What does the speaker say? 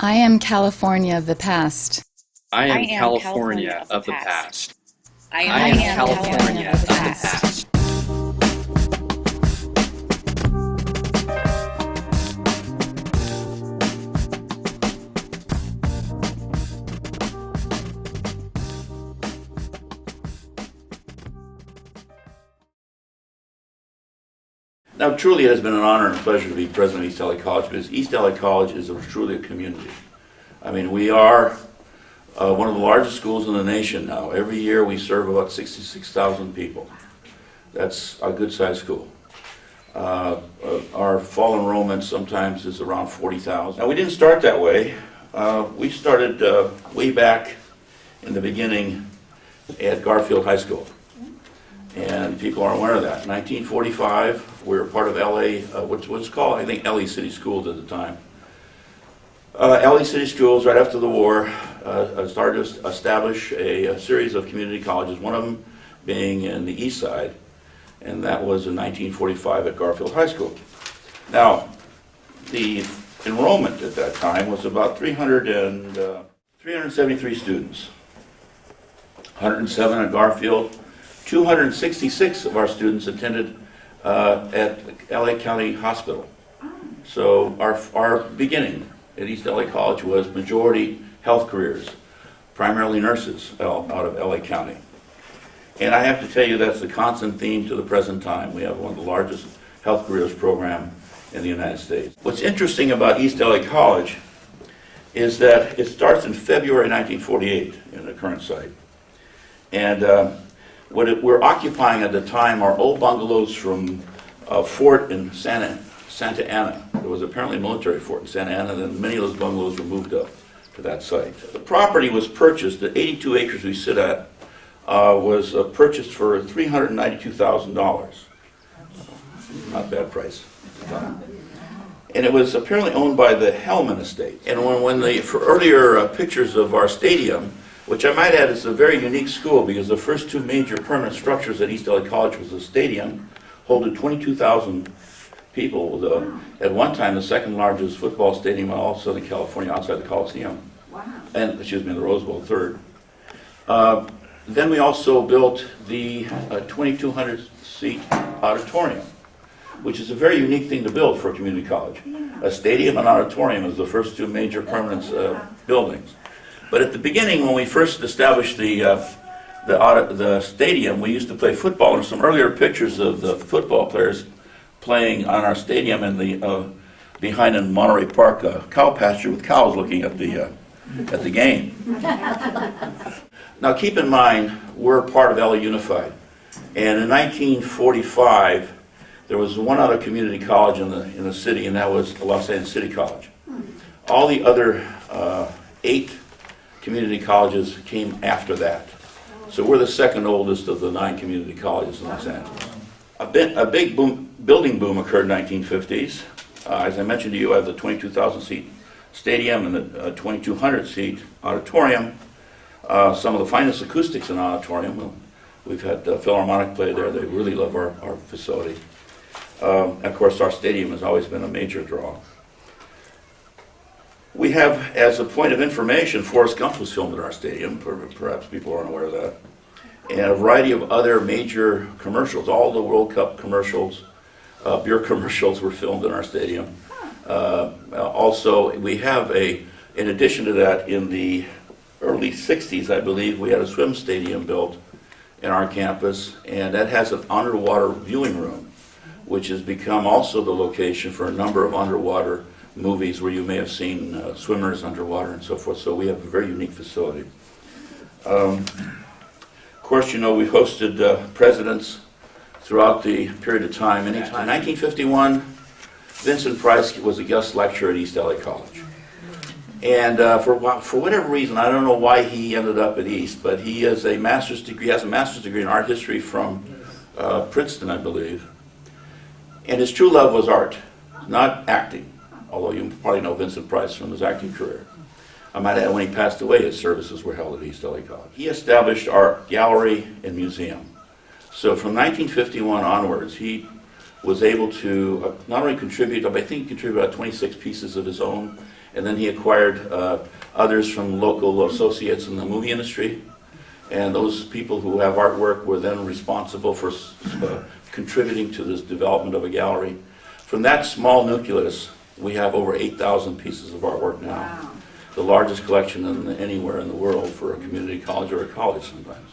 I am California of the past. I am California of the past. I I am am California of the past. Now, truly, it has been an honor and a pleasure to be president of East LA College, because East LA College is truly a community. I mean, we are one of the largest schools in the nation now. Every year we serve about 66,000 people. That's a good-sized school. Our fall enrollment sometimes is around 40,000. Now, we didn't start that way. We started way back in the beginning at Garfield High School. And people aren't aware of that. In 1945, we were part of LA, which was called, I think, LA City Schools at the time. LA City Schools, right after the war, started to establish a series of community colleges, one of them being in the east side, and that was in 1945 at Garfield High School. Now, the enrollment at that time was about 373 students, 107 at Garfield. 266 of our students attended at LA County Hospital. So our beginning at East LA College was majority health careers, primarily nurses out of LA County. And I have to tell you, that's the constant theme to the present time. We have one of the largest health careers program in the United States. What's interesting about East LA College is that it starts in February 1948 in the current site. And we're occupying at the time are old bungalows from a fort in Santa Ana. There was apparently a military fort in Santa Ana, and many of those bungalows were moved up to that site. The property was purchased, the 82 acres we sit at, was purchased for $392,000. Not a bad price at the time. And it was apparently owned by the Hellman estate. And for earlier pictures of our stadium, which I might add is a very unique school, because the first two major permanent structures at East LA College was the stadium, holding 22,000 people. At one time, the second largest football stadium in all Southern California, outside the Coliseum. Wow. And, the Rose Bowl, third. Then we also built the 2,200-seat auditorium, which is a very unique thing to build for a community college. A stadium and auditorium is the first two major permanent buildings. But at the beginning, when we first established the stadium, we used to play football. And some earlier pictures of the football players playing on our stadium and behind in Monterey Park cow pasture with cows looking at the game. Now, keep in mind, we're part of LA Unified, and in 1945, there was one other community college in the city, and that was Los Angeles City College. All the other 8 community colleges came after that. So we're the second oldest of the 9 community colleges in Los Angeles. A big building boom occurred in the 1950s. As I mentioned to you, I have the 22,000-seat stadium and the 2,200-seat auditorium. Some of the finest acoustics in the auditorium. We've had Philharmonic play there. They really love our facility. Of course, our stadium has always been a major draw. We have, as a point of information, Forrest Gump was filmed at our stadium. Perhaps people aren't aware of that. And a variety of other major commercials. All the World Cup commercials, beer commercials were filmed in our stadium. Also, we have in addition to that, in the early 60s, I believe, we had a swim stadium built in our campus, and that has an underwater viewing room, which has become also the location for a number of underwater movies where you may have seen swimmers underwater and so forth. So we have a very unique facility. Of course, we've hosted presidents throughout the period of time. In 1951, Vincent Price was a guest lecturer at East LA College. And for whatever reason, I don't know why he ended up at East, but he has a master's degree in art history from Princeton, I believe. And his true love was art, not acting. Although you probably know Vincent Price from his acting career. I might add, when he passed away, his services were held at East LA College. He established art gallery and museum. So from 1951 onwards, he was able to not only contribute, but I think he contributed about 26 pieces of his own, And then he acquired others from local associates in the movie industry. And those people who have artwork were then responsible for contributing to this development of a gallery. From that small nucleus, we have over 8,000 pieces of artwork now. Wow. The largest collection anywhere in the world for a community college or a college sometimes.